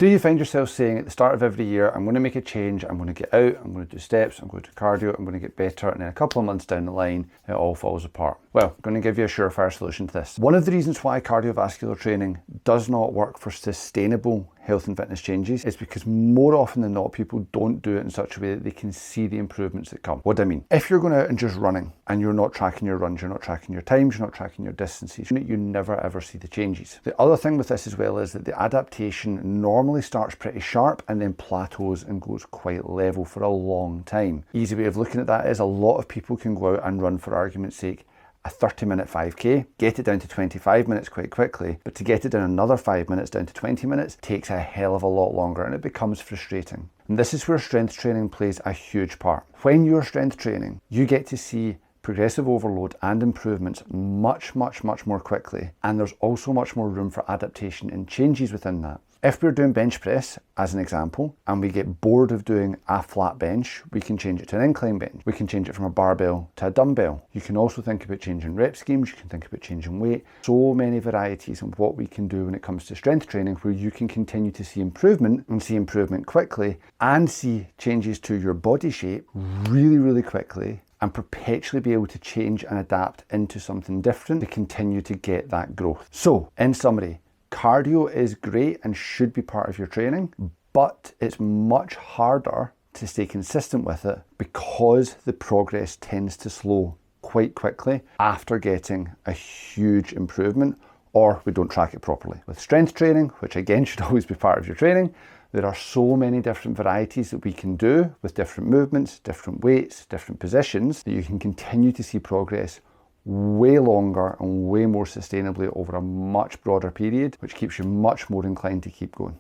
Do you find yourself saying at the start of every year, I'm going to make a change, I'm going to get out, I'm going to do steps, I'm going to do cardio, I'm going to get better, and then a couple of months down the line, it all falls apart? Well, I'm going to give you a surefire solution to this. One of the reasons why cardiovascular training does not work for sustainable health and fitness changes is because more often than not, people don't do it in such a way that they can see the improvements that come. What do I mean? If you're going out and just running and you're not tracking your runs, you're not tracking your times, you're not tracking your distances, you never ever see the changes. The other thing with this as well is that the adaptation normally starts pretty sharp and then plateaus and goes quite level for a long time. Easy way of looking at that is a lot of people can go out and run, for argument's sake, a 30-minute 5K, get it down to 25 minutes quite quickly, but to get it down another 5 minutes down to 20 minutes takes a hell of a lot longer, and it becomes frustrating. And this is where strength training plays a huge part. When you're strength training, you get to see progressive overload and improvements much more quickly, and there's also much more room for adaptation and changes within that. If we're doing bench press, as an example, and we get bored of doing a flat bench, we can change it to an incline bench. We can change it from a barbell to a dumbbell. You can also think about changing rep schemes, you can think about changing weight. So many varieties of what we can do when it comes to strength training, where you can continue to see improvement and see improvement quickly and see changes to your body shape really quickly, and perpetually be able to change and adapt into something different to continue to get that growth. So, in summary, cardio is great and should be part of your training, but it's much harder to stay consistent with it because the progress tends to slow quite quickly after getting a huge improvement, or we don't track it properly. With strength training, which again should always be part of your training, there are so many different varieties that we can do with different movements, different weights, different positions, that you can continue to see progress way longer and way more sustainably over a much broader period, which keeps you much more inclined to keep going.